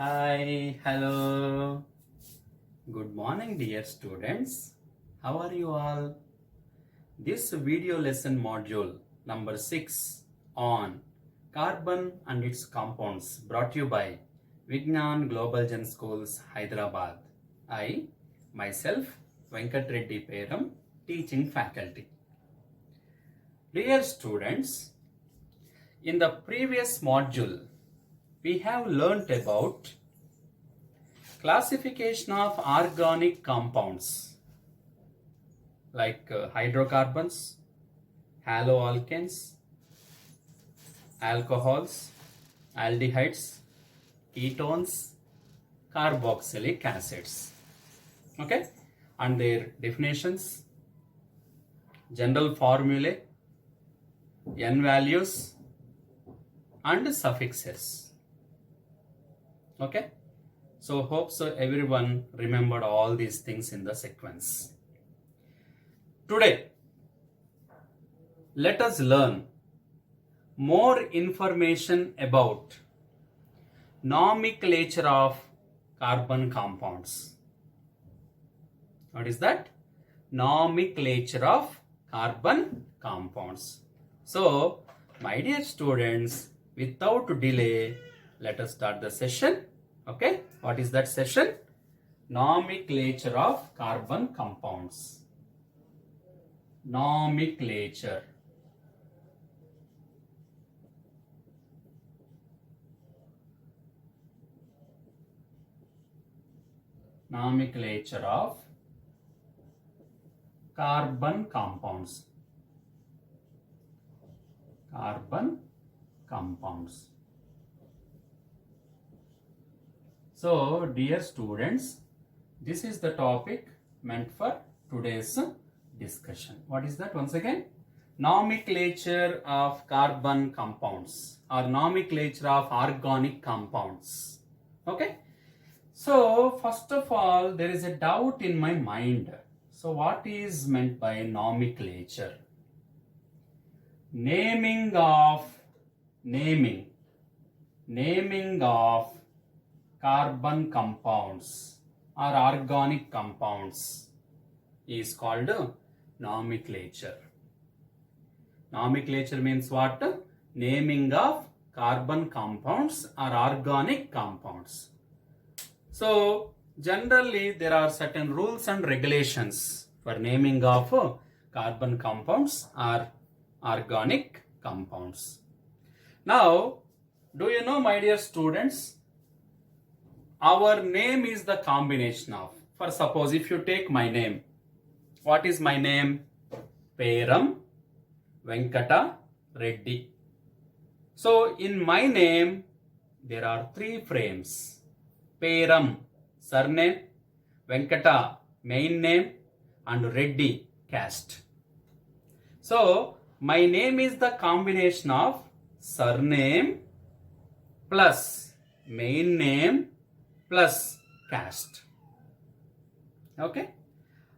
Hi, hello. Good morning, dear students. How are you all? This video lesson module number 6 on carbon and its compounds brought to you by Vignan Global Gen Schools, Hyderabad. I, myself, Venkat Reddy Peram, teaching faculty. Dear students, in the previous module, we have learnt about classification of organic compounds like hydrocarbons, haloalkanes, alcohols, aldehydes, ketones, carboxylic acids. Okay, and their definitions, general formulae, n values, and suffixes. Okay, so hope so everyone remembered all these things in the sequence. Today, let us learn more information about nomenclature of carbon compounds. What is that? Nomenclature of carbon compounds. So, my dear students, without delay, let us start the session. Okay, what is that session? Nomenclature of carbon compounds. Nomenclature. Nomenclature of carbon compounds. Carbon compounds. So, dear students, this is the topic meant for today's discussion. What is that once again? Nomenclature of carbon compounds or nomenclature of organic compounds. Okay. So, first of all, there is a doubt in my mind. So, what is meant by nomenclature? Naming of carbon compounds or organic compounds is called nomenclature. Nomenclature means what? Naming of carbon compounds or organic compounds. So, generally there are certain rules and regulations for naming of carbon compounds or organic compounds. Now, do you know, my dear students, our name is the combination of, for suppose if you take my name, what is my name? Peram Venkata Reddy. So in my name, there are three frames. Peram, surname, Venkata, main name, and Reddy, caste. So my name is the combination of surname plus main name plus caste. Okay,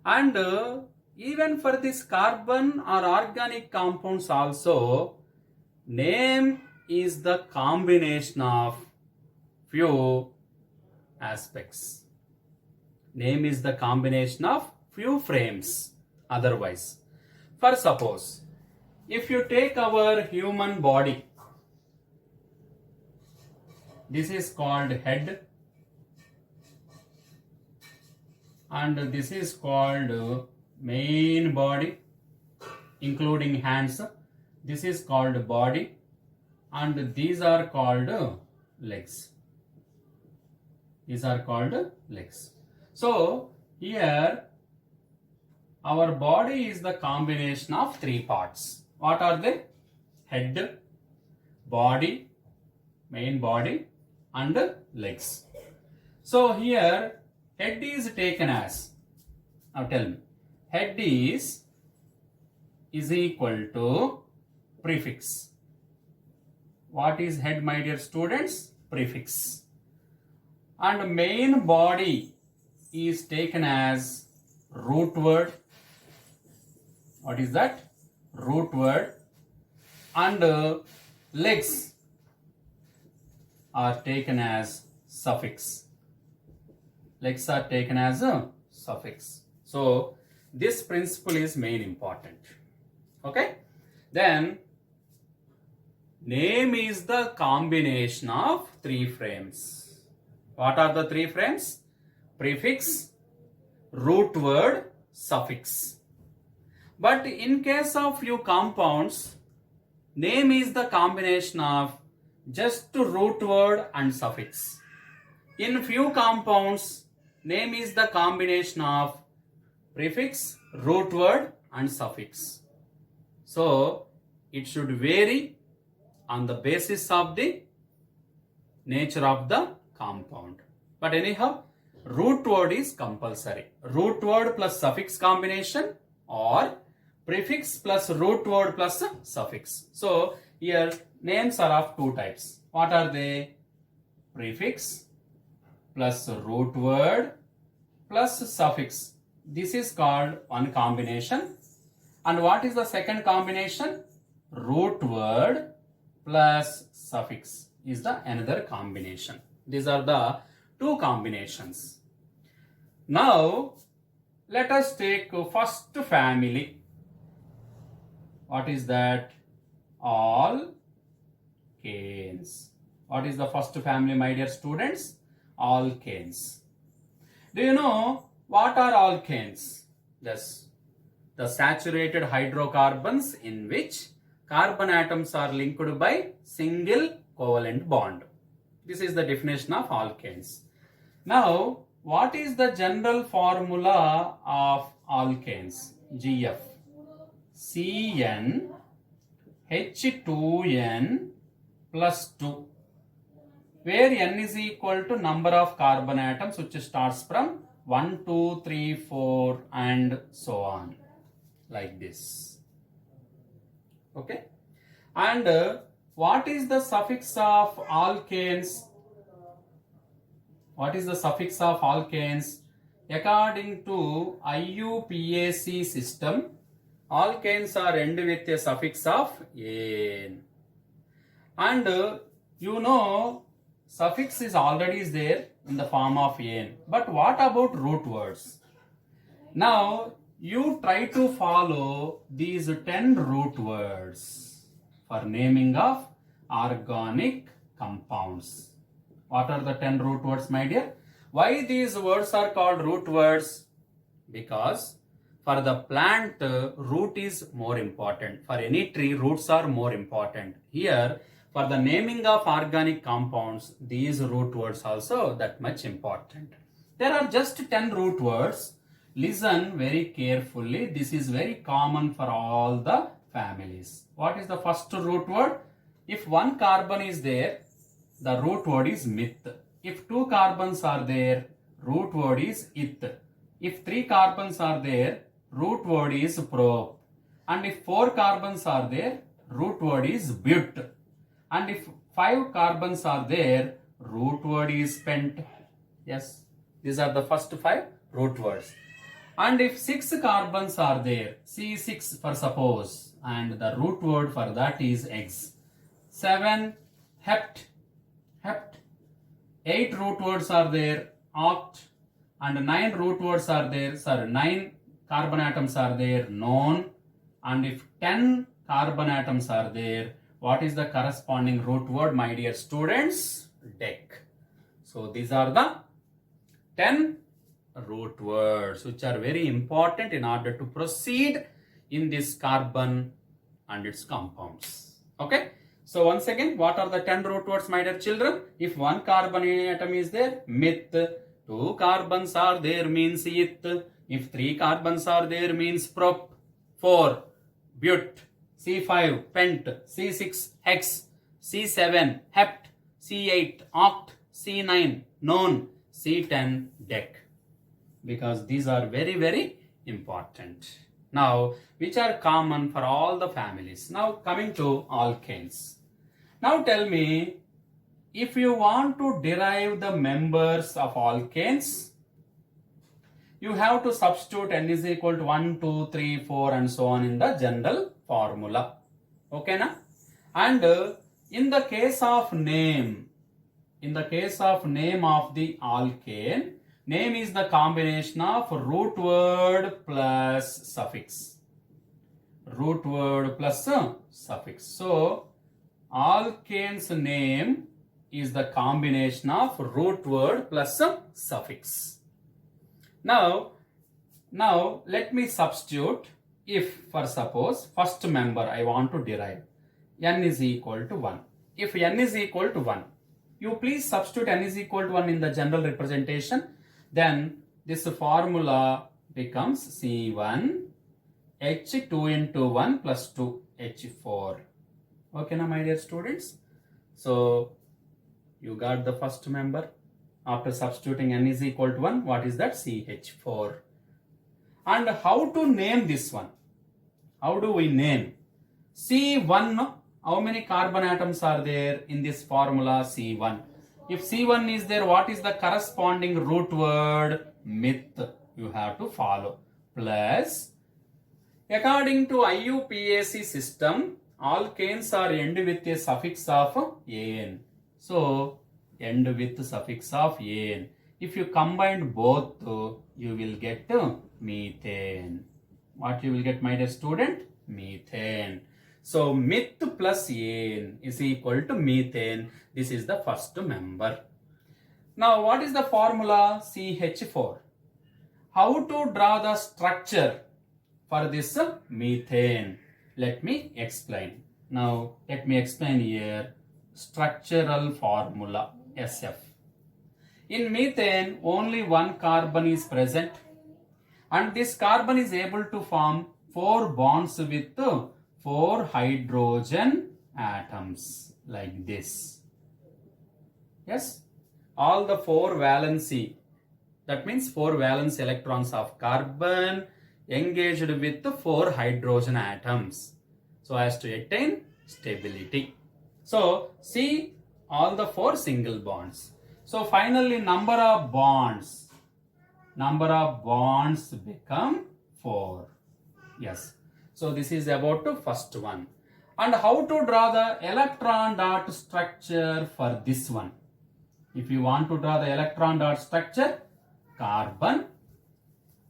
and even for this carbon or organic compounds also, name is the combination of few aspects. Name is the combination of few frames. Otherwise, for suppose, if you take our human body, this is called head, and this is called main body, including hands. This is called body, and these are called legs. These are called legs. So here our body is the combination of three parts. What are they? Head, body, main body, and legs. So here head is taken as, now tell me, head is equal to prefix. What is head, my dear students? Prefix. And main body is taken as root word. What is that? Root word. And legs are taken as suffix. Legs are taken as a suffix. So this principle is main important. Okay. Then name is the combination of three frames. What are the three frames? Prefix, root word, suffix. But in case of few compounds, name is the combination of just root word and suffix. In few compounds, name is the combination of prefix, root word and suffix. So it should vary on the basis of the nature of the compound. But anyhow, root word is compulsory. Root word plus suffix combination or prefix plus root word plus suffix. So here names are of two types. What are they? Prefix plus root word plus suffix. This is called one combination. And what is the second combination? Root word plus suffix is the another combination. These are the two combinations. Now let us take first family. What is that? Alkanes. What is the first family, my dear students? Alkanes. Do you know what are alkanes? Yes, the saturated hydrocarbons in which carbon atoms are linked by single covalent bond. This is the definition of alkanes. Now, what is the general formula of alkanes? GF. CN H2N plus 2, where N is equal to number of carbon atoms which starts from 1, 2, 3, 4 and so on, like this. Okay. And what is the suffix of alkanes? What is the suffix of alkanes? According to IUPAC system, alkanes are end with a suffix of -ane. And you know, suffix is already there in the form of -ane. But what about root words? Now, you try to follow these 10 root words for naming of organic compounds. What are the 10 root words, my dear? Why these words are called root words? Because for the plant, root is more important. For any tree, roots are more important. Here, for the naming of organic compounds, these root words also that much important. There are just 10 root words. Listen very carefully. This is very common for all the families. What is the first root word? If one carbon is there, the root word is mith. If two carbons are there, root word is ith. If three carbons are there, root word is prop. And if 4 carbons are there, root word is but. And if 5 carbons are there, root word is pent. Yes, these are the first 5 root words. And if 6 carbons are there, C6 for suppose, and the root word for that is eggs. 7, hept. 8 root words are there, oct. And 9 root words are there, 9 carbon atoms are there, non. And if 10 carbon atoms are there, what is the corresponding root word, my dear students? Dec. So these are the 10 root words which are very important in order to proceed in this carbon and its compounds. Okay. So once again, what are the 10 root words, my dear children? If one carbon atom is there, mith. 2 carbons are there means ith. If 3 carbons are there means prop. 4, but. C5, pent. C6, hex. C7, hept. C8, oct. C9, non. C10, dec. Because these are very, very important. Now, which are common for all the families. Now, coming to alkanes. Now, tell me, if you want to derive the members of alkanes, you have to substitute N is equal to 1, 2, 3, 4 and so on in the general formula. Okay, na? And in the case of name, in the case of name of the alkane, name is the combination of root word plus suffix. Root word plus suffix. So, alkane's name is the combination of root word plus suffix. Now let me substitute. If for suppose first member I want to derive, n is equal to 1. If n is equal to 1, you please substitute n is equal to 1 in the general representation. Then this formula becomes C1 H2 into 1 plus 2 H4. Okay now my dear students. So you got the first member. After substituting n is equal to 1, what is that? CH4. And how to name this one? How do we name? C1, how many carbon atoms are there in this formula C1? If C1 is there, what is the corresponding root word? Meth. You have to follow. Plus, according to IUPAC system, alkanes are end with a suffix of -an. So, end with suffix of -an. If you combine both, you will get methane. What you will get, my dear student? Methane. So, meth plus -an is equal to methane. This is the first member. Now, what is the formula? CH4. How to draw the structure for this methane? Let me explain. Now, let me explain here. Structural formula, SF. In methane, only one carbon is present, and this carbon is able to form 4 bonds with 4 hydrogen atoms like this. Yes, all the 4 valency, that means 4 valence electrons of carbon engaged with 4 hydrogen atoms so as to attain stability. So, see all the 4 single bonds. So, finally number of bonds become 4. Yes. So, this is about the first one. And how to draw the electron dot structure for this one? If you want to draw the electron dot structure, carbon,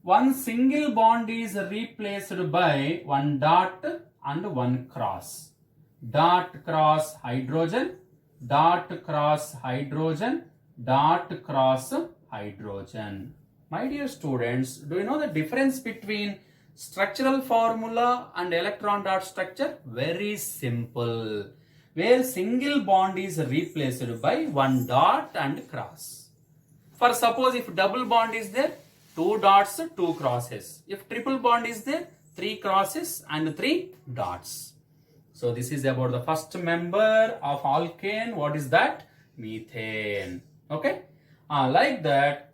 one single bond is replaced by one dot and one cross. Dot cross hydrogen, dot cross hydrogen, dot cross hydrogen. My dear students, do you know the difference between structural formula and electron dot structure? Very simple. Where single bond is replaced by one dot and cross. For suppose if double bond is there, 2 dots, 2 crosses. If triple bond is there, 3 crosses and 3 dots. So this is about the first member of alkane. What is that? Methane. Okay. Like that,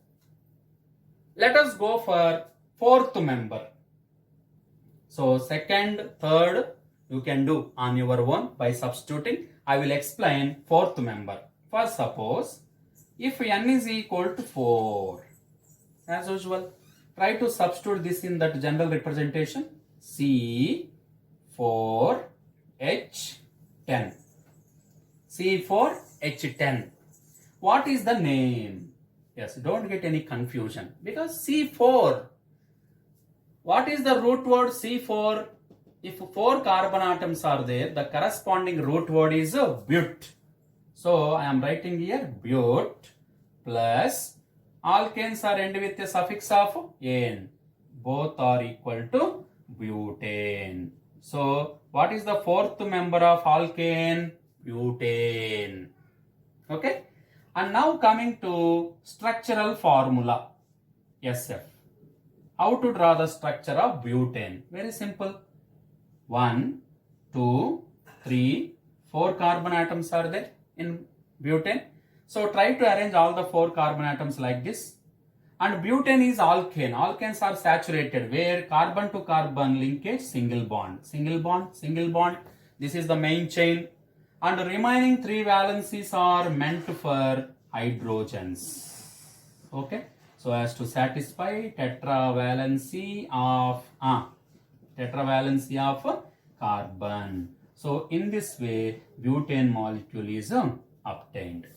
let us go for fourth member. So second, third, you can do on your own by substituting. I will explain fourth member. First, suppose if n is equal to 4, as usual, try to substitute this in that general representation. C4H10. C4H10. What is the name? Yes, don't get any confusion because C4. What is the root word C4? If 4 carbon atoms are there, the corresponding root word is but. So I am writing here but plus alkanes are end with a suffix of -an. Both are equal to butane. So what is the fourth member of alkane? Butane. Okay. And now coming to structural formula, SF. How to draw the structure of butane? Very simple. 1, 2, 3, 4 carbon atoms are there in butane. So try to arrange all the 4 carbon atoms like this. And butane is alkane. Alkanes are saturated where carbon to carbon linkage single bond. Single bond, single bond. This is the main chain. And the remaining 3 valencies are meant for hydrogens. Okay. So as to satisfy tetravalency of carbon. So in this way, butane molecule is obtained.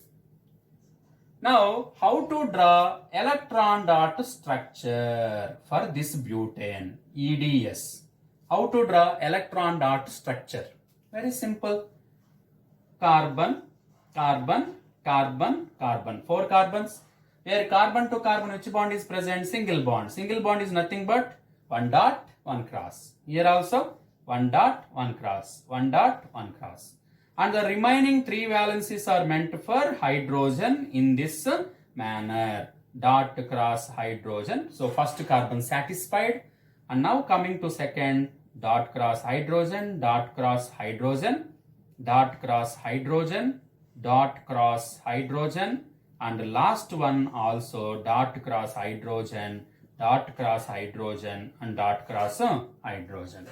Now, how to draw electron dot structure for this butane, EDS. How to draw electron dot structure? Very simple. Carbon, carbon, carbon, carbon. 4 carbons. Where carbon to carbon, which bond is present? Single bond. Single bond is nothing but 1 dot, 1 cross. Here also 1 dot, 1 cross. 1 dot, 1 cross. And the remaining 3 valencies are meant for hydrogen in this manner. Dot cross hydrogen. So first carbon satisfied. And now coming to second, dot cross hydrogen, dot cross hydrogen, dot cross hydrogen, dot cross hydrogen, and last one also dot cross hydrogen, dot cross hydrogen, and dot cross hydrogen.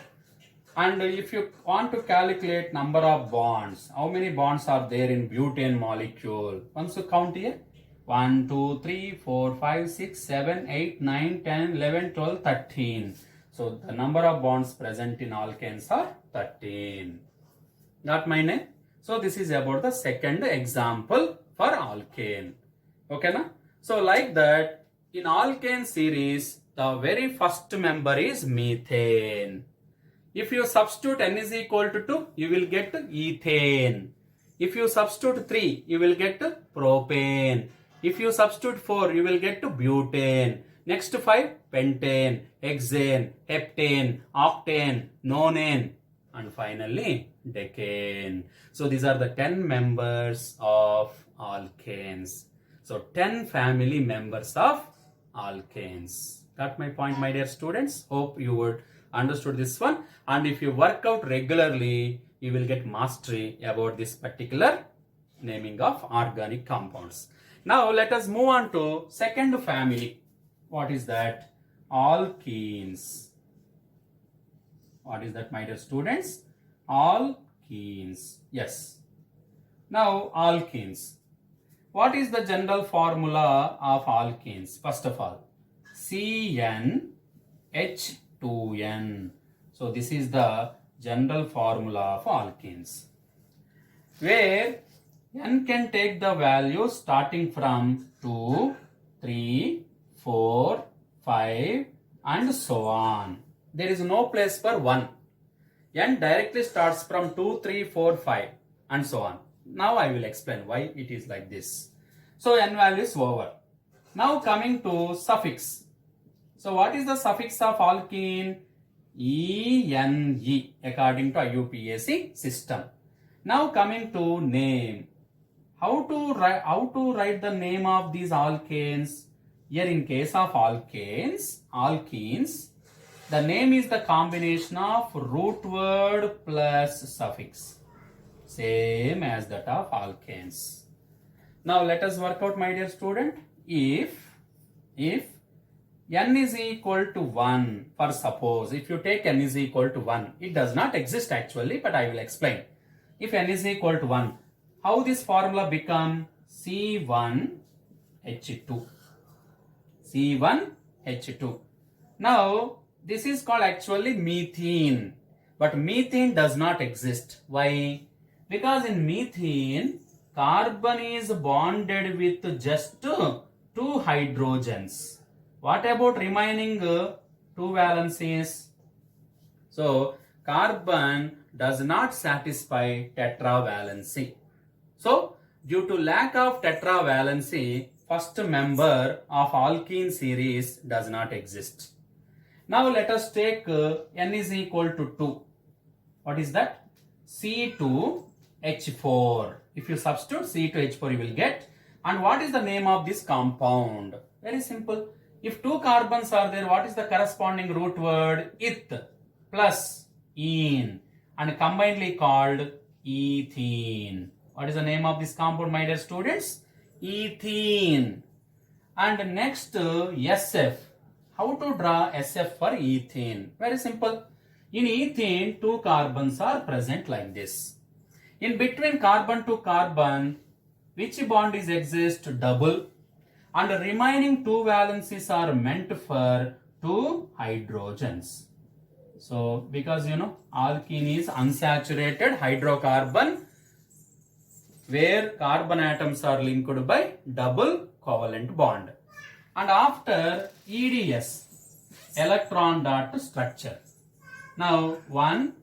And if you want to calculate number of bonds, how many bonds are there in butane molecule? Once you count here, 1, 2, 3, 4, 5, 6, 7, 8, 9, 10, 11, 12, 13. So the number of bonds present in alkanes are 13. Got my name? So this is about the second example for alkane. Okay, na? So like that, in alkane series, the very first member is methane. If you substitute n is equal to 2, you will get ethane. If you substitute 3, you will get propane. If you substitute 4, you will get butane. Next 5, pentane, hexane, heptane, octane, nonane, and finally decane. So these are the 10 members of alkanes. So 10 family members of alkanes. Got my point, my dear students? Hope you would understood this one. And if you work out regularly, you will get mastery about this particular naming of organic compounds. Now let us move on to second family. What is that? Alkenes. What is that, my dear students? Alkenes. Yes. Now alkenes. What is the general formula of alkenes? First of all, CnH2n. So this is the general formula of alkenes, where n can take the value starting from 2, 3, 4, 5 and so on. There is no place for 1. N directly starts from 2, 3, 4, 5 and so on. Now I will explain why it is like this. So n value is over. Now coming to suffix. So what is the suffix of alkene? ENE according to IUPAC system. Now coming to name. How to write the name of these alkanes? Here in case of alkenes, the name is the combination of root word plus suffix. Same as that of alkanes. Now let us work out, my dear student. If n is equal to 1, for suppose, if you take n is equal to 1, it does not exist actually, but I will explain. If n is equal to 1, how this formula become? C1H2. C1H2. Now, this is called actually methane. But methane does not exist. Why? Because in methane, carbon is bonded with just 2 hydrogens. What about remaining 2 valencies? So, carbon does not satisfy tetravalency. So, due to lack of tetravalency, first member of alkene series does not exist. Now, let us take n is equal to 2. What is that? C2H4. If you substitute C2H4, you will get. And what is the name of this compound? Very simple. If 2 carbons are there, what is the corresponding root word? Ith plus ene and combinedly called ethene. What is the name of this compound, my dear students? Ethene. And next, SF. How to draw SF for ethene? Very simple. In ethene, 2 carbons are present like this. In between carbon to carbon, which bond is exist? Double. And the remaining 2 valencies are meant for 2 hydrogens. So, because alkene is unsaturated hydrocarbon where carbon atoms are linked by double covalent bond. And after EDS, electron dot structure. Now 1,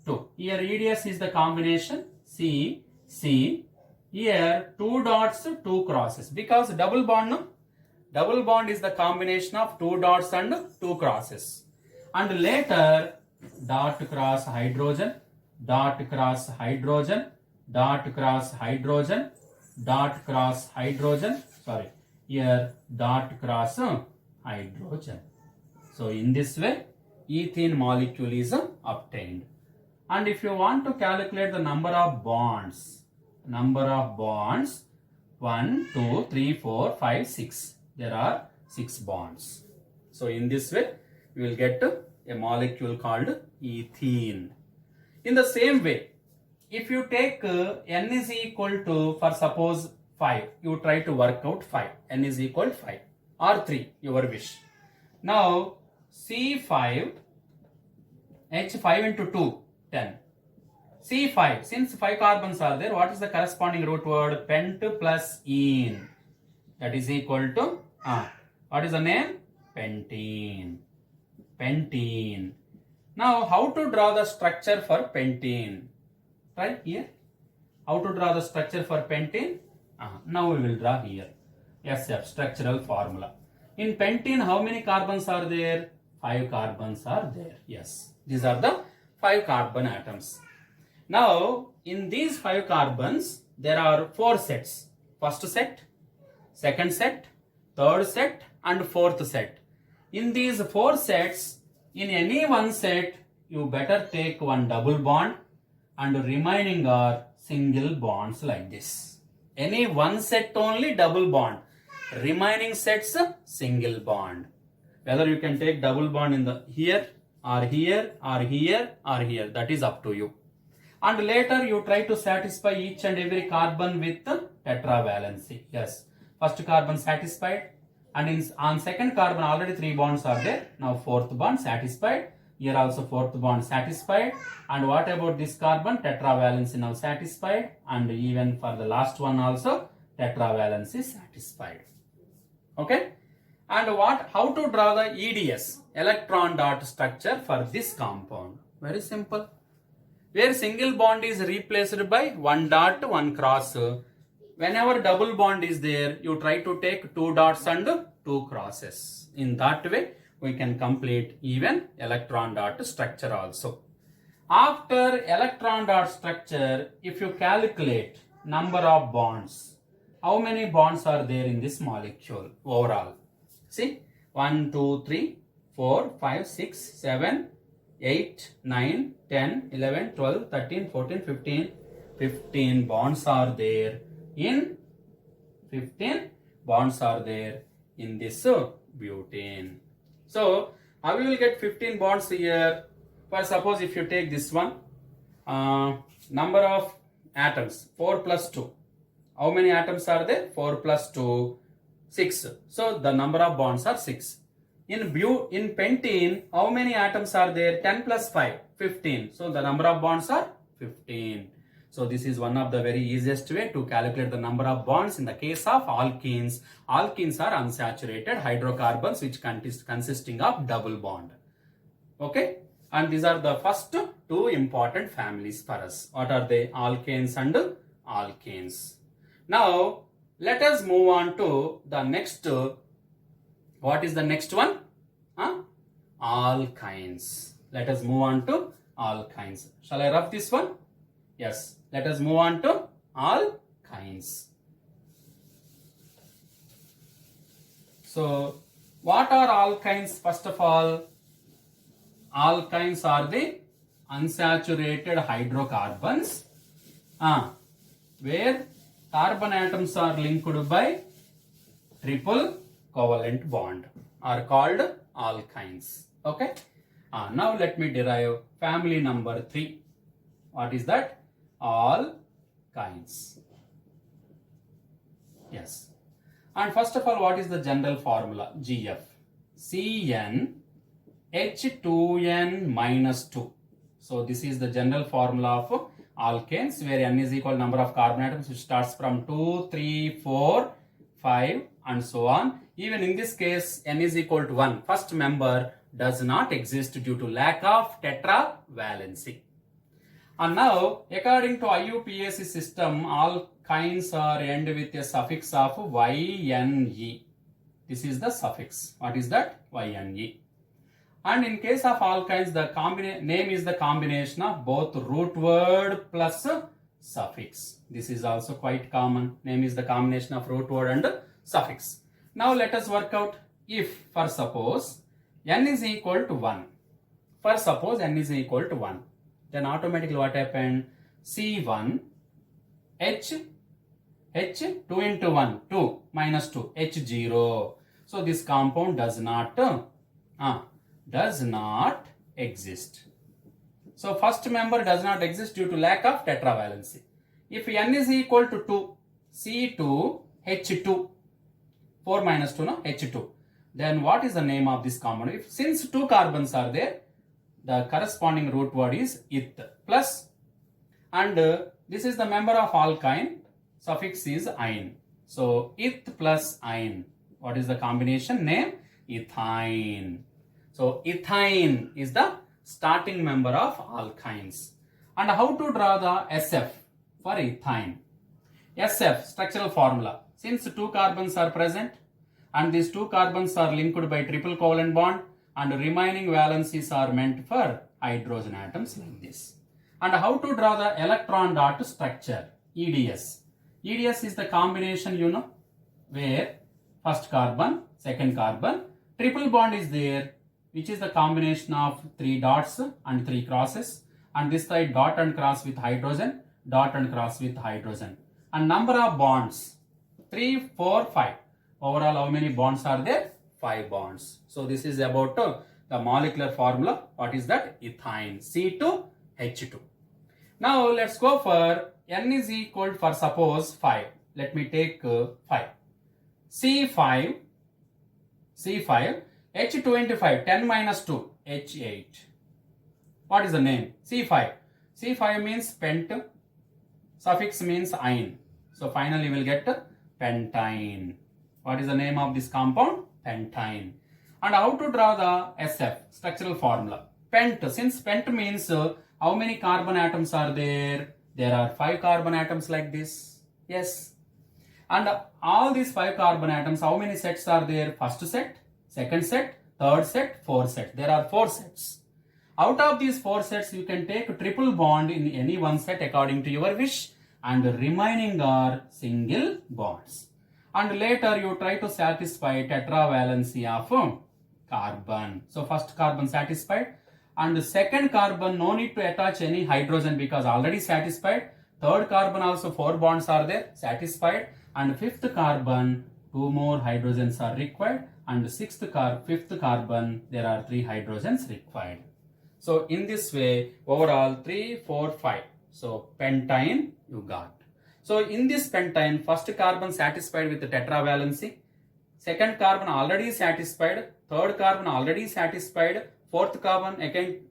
2. Here EDS is the combination C, C. Here 2 dots, 2 crosses. Because double bond, no? Double bond is the combination of 2 dots and 2 crosses. And later dot cross hydrogen, dot cross hydrogen, dot cross hydrogen, dot cross hydrogen. Sorry, here dot cross hydrogen. So in this way, ethene molecule is obtained. And if you want to calculate the number of bonds, 1, 2, 3, 4, 5, 6. There are 6 bonds. So in this way, we will get a molecule called ethene. In the same way, if you take n is equal to, for suppose 5, you try to work out 5. N is equal to 5 or 3, your wish. Now C5, H5 into 2, 10. C5, since 5 carbons are there, what is the corresponding root word? Pent plus ene. That is equal to, what is the name? Pentene. Pentene. Now, how to draw the structure for pentene? Right here. How to draw the structure for pentene? Now we will draw here. SF, structural formula. In pentene, how many carbons are there? 5 carbons are there. Yes. These are the 5 carbon atoms. Now, in these 5 carbons, there are 4 sets. First set, second set, third set, and fourth set. In these 4 sets, in any one set, you better take one double bond and remaining are single bonds like this. Any one set only double bond. Remaining sets single bond. Whether you can take double bond in the here or here or here or here, that is up to you. And later you try to satisfy each and every carbon with tetravalency. Yes, first carbon satisfied, and on second carbon already 3 bonds are there. Now fourth bond satisfied. Here also fourth bond satisfied. And what about this carbon? Tetravalency now satisfied. And even for the last one also tetravalency satisfied. Okay. And how to draw the EDS, electron dot structure, for this compound? Very simple. Where single bond is replaced by 1 dot, 1 cross. Whenever double bond is there, you try to take 2 dots and 2 crosses. In that way, we can complete even electron dot structure also. After electron dot structure, if you calculate number of bonds, how many bonds are there in this molecule overall? See, 1, 2, 3, 4, 5, 6, 7, 8, 9, 10, 11, 12, 13, 14, 15. 15 bonds are there in 15 bonds are there in this butane. So, how you will get 15 bonds here? For suppose if you take this one, number of atoms, 4 plus 2. How many atoms are there? 4 plus 2, 6. So, the number of bonds are 6. In pentene, how many atoms are there? 10 plus 5, 15. So, the number of bonds are 15. So, this is one of the very easiest way to calculate the number of bonds in the case of alkenes. Alkenes are unsaturated hydrocarbons which consisting of double bond. Okay. And these are the first 2 important families for us. What are they? Alkanes and alkenes. Now, let us move on to the next. What is the next one? Alkynes. Let us move on to alkynes. Shall I rub this one? Yes. Let us move on to alkynes. So, what are alkynes? First of all, alkynes are the unsaturated hydrocarbons where carbon atoms are linked by triple covalent bond are called alkynes. Okay. Now let me derive family number 3. What is that? Alkynes. Yes. And first of all, what is the general formula? GF. CN H2N minus 2. So this is the general formula of alkanes, where n is equal to number of carbon atoms, which starts from 2, 3, 4, 5 and so on. Even in this case, n is equal to 1. First member does not exist due to lack of tetravalency. And now, according to IUPAC system, all kinds are end with a suffix of YNE. This is the suffix. What is that? YNE. And in case of alkynes, the name is the combination of both root word plus suffix. This is also quite common. Name is the combination of root word and suffix. Now let us work out if, for suppose, n is equal to 1. For suppose n is equal to 1. Then automatically what happened? C1, H 2 into 1, 2 minus 2, H0. So this compound does not exist. So first member does not exist due to lack of tetravalency. If n is equal to 2, C2, H2, 4 minus 2, no? H2. Then what is the name of this compound? Since 2 carbons are there, the corresponding root word is eth plus, and this is the member of alkyne, suffix is ine. So eth plus ine. What is the combination name? Ethine. So ethine is the starting member of alkynes. And how to draw the SF for ethine? SF, structural formula. Since 2 carbons are present and these 2 carbons are linked by triple covalent bond, and remaining valencies are meant for hydrogen atoms like this. And how to draw the electron dot structure? EDS. EDS is the combination, you know, where first carbon, second carbon, triple bond is there, which is the combination of 3 dots and 3 crosses, and this side dot and cross with hydrogen, dot and cross with hydrogen. And number of bonds, 3, 4, 5. Overall, how many bonds are there? 5 bonds. So this is about the molecular formula. What is that? Ethine. C2H2. Now let's go for n is equal to, for suppose 5. Let me take 5. C5, H25, 10 minus 2, H8. What is the name? C5. C5 means pent, suffix means ine. So finally we will get pentyne. What is the name of this compound? Pentyne. And how to draw the SF, structural formula? Pent, since pent means how many carbon atoms are there? There are 5 carbon atoms like this. Yes. And all these 5 carbon atoms, how many sets are there? First set, second set, third set, fourth set. There are 4 sets. Out of these 4 sets, you can take a triple bond in any one set according to your wish, and remaining are single bonds. And later you try to satisfy tetravalency of carbon. So first carbon satisfied, and the second carbon no need to attach any hydrogen because already satisfied. Third carbon also 4 bonds are there, satisfied, and fifth carbon 2 more hydrogens are required, and fifth carbon there are 3 hydrogens required. So in this way overall 3, 4, 5. So pentyne you got. So in this pentyne, first carbon satisfied with the tetravalency, second carbon already satisfied, third carbon already satisfied, fourth carbon again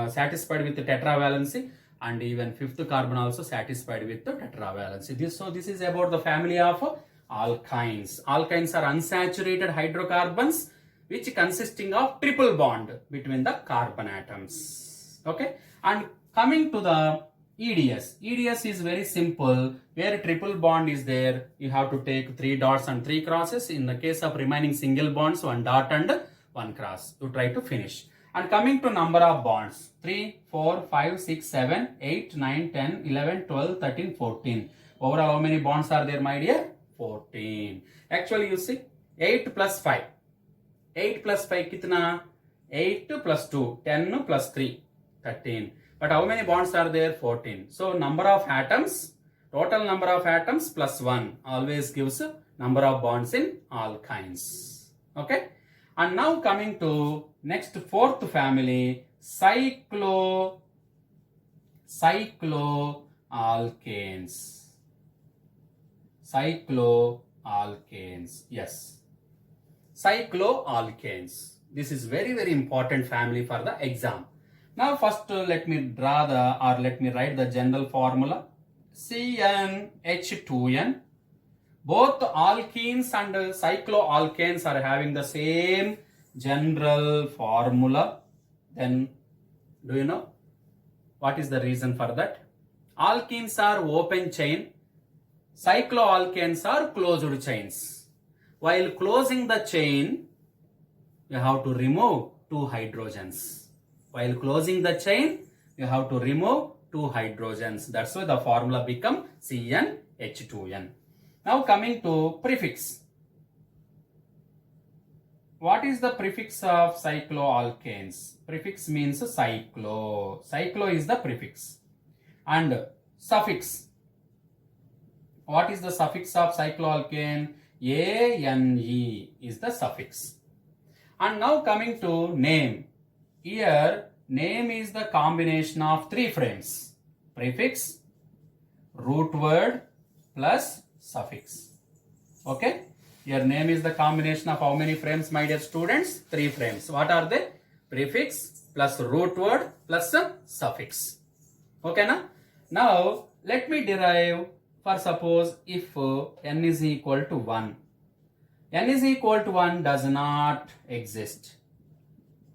satisfied with the tetravalency, and even fifth carbon also satisfied with the tetravalency. This is about the family of alkynes. Alkynes are unsaturated hydrocarbons which consisting of triple bond between the carbon atoms. Okay, and coming to the EDS. EDS is very simple. Where triple bond is there, you have to take 3 dots and 3 crosses. In the case of remaining single bonds, 1 dot and 1 cross. You try to finish. And coming to number of bonds, 3, 4, 5, 6, 7, 8, 9, 10, 11, 12, 13, 14. Overall, how many bonds are there, my dear? 14. Actually, you see, 8 plus 5. 8 plus 5 kitna? 8 plus 2, 10 plus 3, 13. But how many bonds are there? 14. So number of atoms, total number of atoms plus 1 always gives number of bonds in alkynes. Okay. And now coming to next 4th family, cycloalkanes. Cycloalkanes. Yes. Cycloalkanes. This is very important family for the exam. Now first let me write the general formula. CnH2n. Both alkenes and cycloalkanes are having the same general formula. Then do you know what is the reason for that? Alkenes are open chain, cycloalkanes are closed chains. While closing the chain, you have to remove two hydrogens. While closing the chain, you have to remove two hydrogens. That's why the formula become CnH2n. Now coming to prefix. What is the prefix of cycloalkanes? Prefix means cyclo. Cyclo is the prefix. And suffix. What is the suffix of cycloalkane? ANE is the suffix. And now coming to name. Here, name is the combination of three frames. Prefix, root word, plus suffix. Okay? Your name is the combination of how many frames, my dear students? Three frames. What are they? Prefix, plus root word, plus suffix. Okay, na? Now, let me derive for suppose if n is equal to 1. N is equal to 1 does not exist.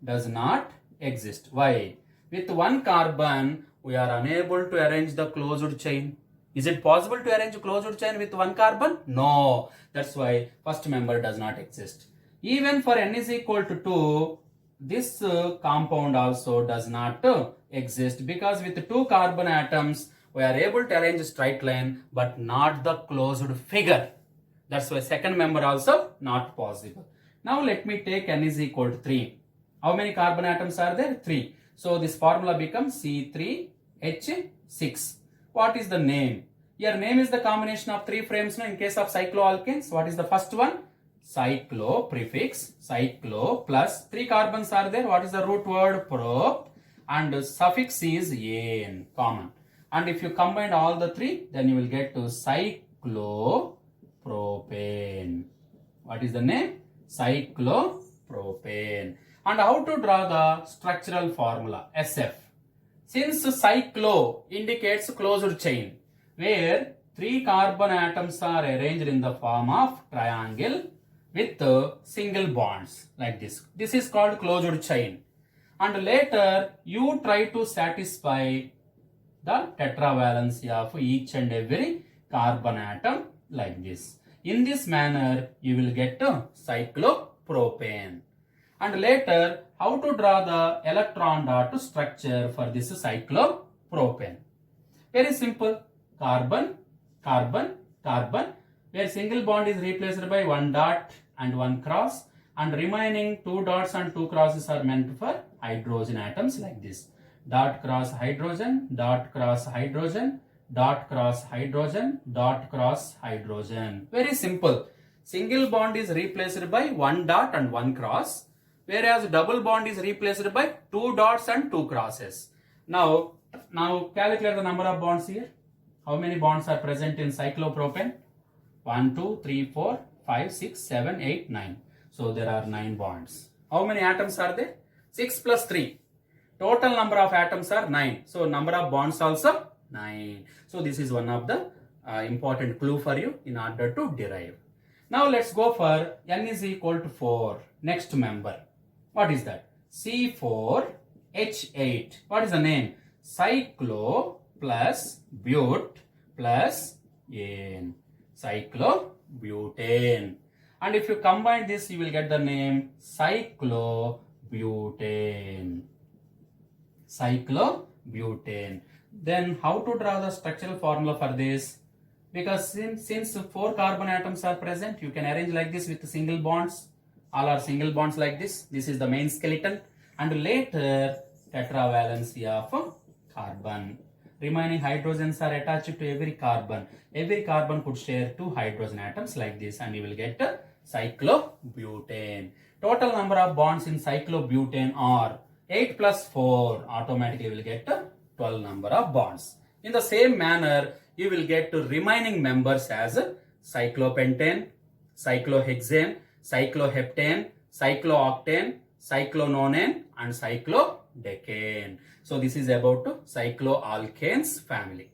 Does not exist. Why? With one carbon, we are unable to arrange the closed chain. Is it possible to arrange a closed chain with one carbon? No. That's why first member does not exist. Even for n is equal to 2, this compound also does not exist, because with two carbon atoms, we are able to arrange a straight line, but not the closed figure. That's why second member also not possible. Now let me take n is equal to 3. How many carbon atoms are there? 3. So this formula becomes C3H6. What is the name? Your name is the combination of three frames. Now in case of cycloalkanes, what is the first one? Cyclo, prefix, cyclo, plus 3 carbons are there. What is the root word? Prop. And suffix is an, common. And if you combine all the three, then you will get to cyclopropane. What is the name? Cyclopropane. And how to draw the structural formula? SF. Since cyclo indicates closed chain, where 3 carbon atoms are arranged in the form of triangle with single bonds like this. This is called closed chain. And later you try to satisfy the tetravalency of each and every carbon atom like this. In this manner, you will get cyclopropane. And later, how to draw the electron dot structure for this cyclopropane? Very simple. Carbon, carbon, carbon, where single bond is replaced by one dot and one cross, and remaining 2 dots and 2 crosses are meant for hydrogen atoms like this. Dot cross hydrogen, dot cross hydrogen, dot cross hydrogen, dot cross hydrogen. Very simple. Single bond is replaced by one dot and one cross, whereas double bond is replaced by 2 dots and 2 crosses. Now calculate the number of bonds here. How many bonds are present in cyclopropane? 1, 2, 3, 4, 5, 6, 7, 8, 9. So there are 9 bonds. How many atoms are there? 6 plus 3. Total number of atoms are 9. So number of bonds also 9. So this is one of the important clue for you in order to derive. Now let's go for n is equal to 4. Next member. What is that? C4H8. What is the name? Cyclo plus but plus ane. Cyclobutane. And if you combine this, you will get the name cyclobutane. Cyclobutane. Then how to draw the structural formula for this? Because since 4 carbon atoms are present, you can arrange like this with single bonds. All are single bonds like this. This is the main skeleton. And later, tetravalency of carbon. Remaining hydrogens are attached to every carbon. Every carbon could share 2 hydrogen atoms like this, and you will get cyclobutane. Total number of bonds in cyclobutane are 8 plus 4. Automatically will get 12 number of bonds. In the same manner, you will get remaining members as cyclopentane, cyclohexane, cycloheptane, cyclooctane, cyclononane, and cyclobutane. decane. So this is about cycloalkanes family.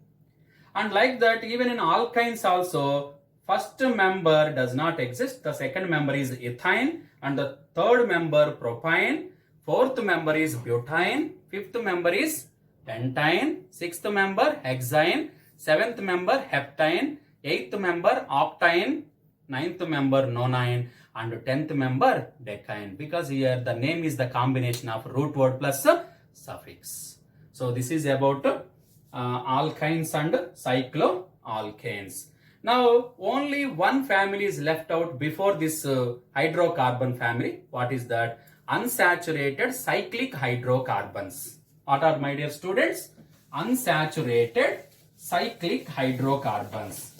And like that, even in alkynes also, first member does not exist. The second member is ethine, and the third member propyne, fourth member is butane, fifth member is pentyne, sixth member hexyne, seventh member heptyne, eighth member octyne, ninth member nonine, and 10th member decyne, because here the name is the combination of root word plus suffix. So this is about alkynes and cycloalkanes. Now only one family is left out before this hydrocarbon family. What is that? Unsaturated cyclic hydrocarbons. What are, my dear students? Unsaturated cyclic hydrocarbons.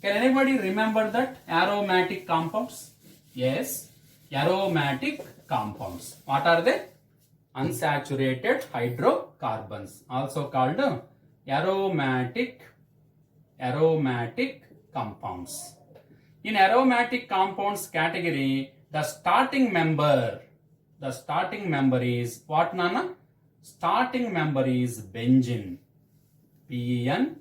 Can anybody remember that? Aromatic compounds? Yes, aromatic compounds. What are they? Unsaturated hydrocarbons, also called aromatic compounds. In aromatic compounds category, the starting member is what, Nana? Starting member is benzene. Benzene.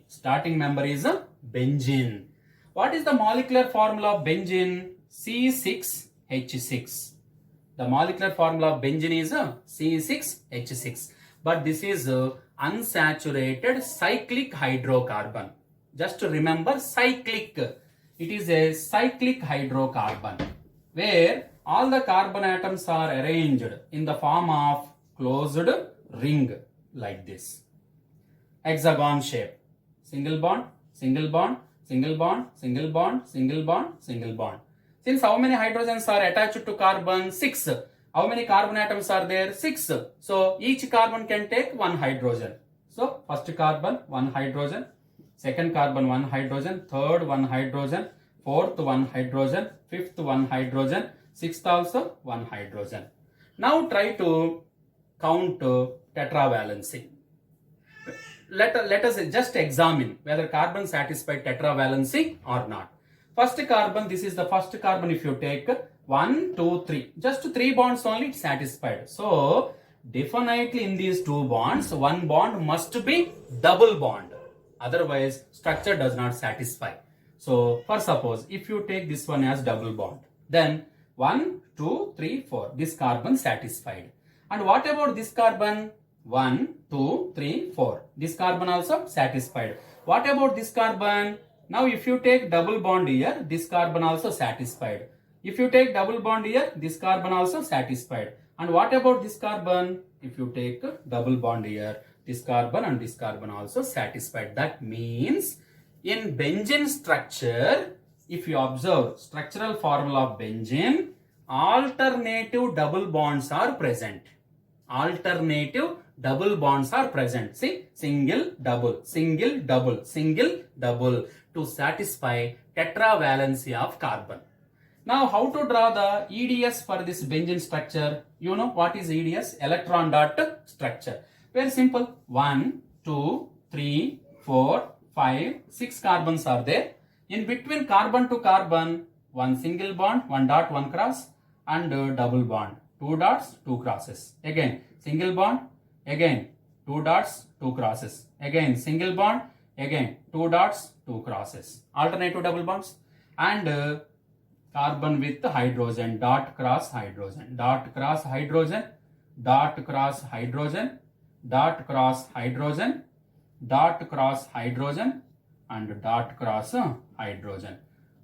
Starting member is benzene. What is the molecular formula of benzene? C6H6. The molecular formula of benzene is C6H6. But this is unsaturated cyclic hydrocarbon. Just to remember, cyclic. It is a cyclic hydrocarbon where all the carbon atoms are arranged in the form of closed ring like this. Hexagon shape. Single bond, single bond, single bond, single bond, single bond, single bond. Since how many hydrogens are attached to carbon? 6. How many carbon atoms are there? 6. So each carbon can take one hydrogen. So first carbon, one hydrogen. Second carbon, one hydrogen. Third, one hydrogen. Fourth, one hydrogen. Fifth, one hydrogen. Sixth also, one hydrogen. Now try to count tetravalency. Let us just examine whether carbon satisfied tetravalency or not. First carbon, this is the first carbon. If you take 1, 2, 3, just 3 bonds only, it's satisfied. So definitely in these 2 bonds, one bond must be double bond. Otherwise, structure does not satisfy. So for suppose, if you take this one as double bond, then 1, 2, 3, 4, this carbon satisfied. And what about this carbon? 1, 2, 3, 4. This carbon also satisfied. What about this carbon? Now if you take double bond here, this carbon also satisfied. If you take double bond here, this carbon also satisfied. And what about this carbon? If you take double bond here, this carbon and this carbon also satisfied. That means in benzene structure, if you observe structural formula of benzene, alternative double bonds are present. Alternative double bonds are present. See, single, double, single, double, single, double to satisfy tetravalency of carbon. Now, how to draw the EDS for this benzene structure? You know what is EDS? Electron dot structure. Very simple. 1, 2, 3, 4, 5, 6 carbons are there. In between carbon to carbon, one single bond, one dot, one cross, and double bond. 2 dots, 2 crosses. Again, single bond. Again, 2 dots, 2 crosses. Again, single bond. Again, 2 dots, 2 crosses. Alternative double bonds. And carbon with hydrogen. Dot cross hydrogen. Dot cross hydrogen. Dot cross hydrogen. Dot cross hydrogen. Dot cross hydrogen. And dot cross hydrogen.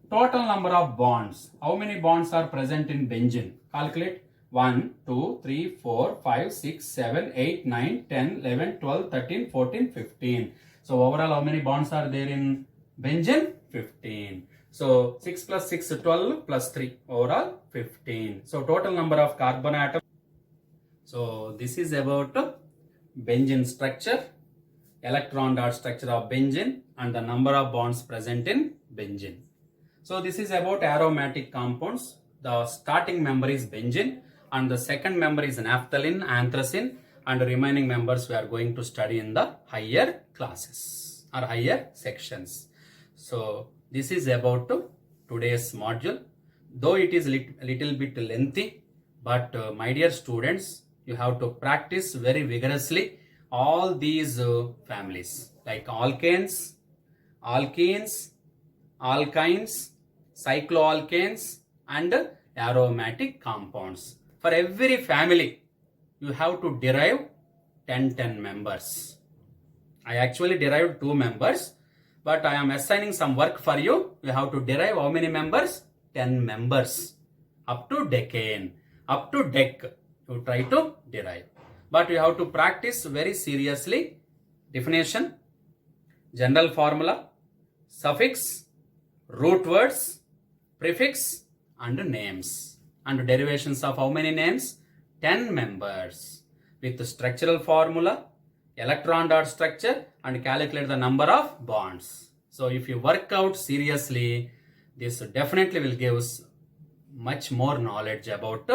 Total number of bonds. How many bonds are present in benzene? Calculate. 1, 2, 3, 4, 5, 6, 7, 8, 9, 10, 11, 12, 13, 14, 15. So overall how many bonds are there in benzene? 15. So 6 plus 6, 12 plus 3. Overall 15. So total number of carbon atoms. So this is about benzene structure, electron dot structure of benzene, and the number of bonds present in benzene. So this is about aromatic compounds. The starting member is benzene, and the second member is naphthalene, anthracene, and the remaining members we are going to study in the higher classes or higher sections. So this is about today's module. Though it is little bit lengthy, But my dear students, you have to practice very vigorously all these families like alkanes, alkenes, alkynes, cycloalkanes, and aromatic compounds. For every family, you have to derive 10 members. I actually derived 2 members, but I am assigning some work for you. You have to derive how many members? 10 members. Up to decane, up to dec. You try to derive. But you have to practice very seriously. Definition, general formula, suffix, root words, prefix, and names. And derivations of how many names? 10 members. With structural formula, electron dot structure, and calculate the number of bonds. So if you work out seriously, this definitely will give us much more knowledge about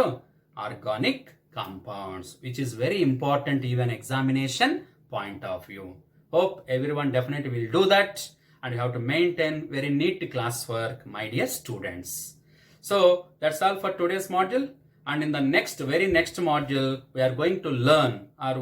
organic compounds, which is very important even examination point of view. Hope everyone definitely will do that, and you have to maintain very neat classwork, my dear students. So that's all for today's module, and in the very next module we are going to learn, or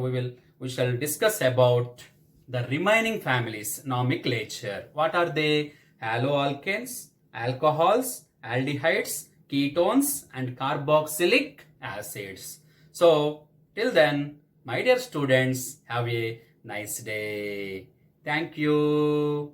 we shall discuss about the remaining families nomenclature. What are they? Haloalkanes, alcohols, aldehydes, ketones, and carboxylic acids. So till then, my dear students, have a nice day. Thank you.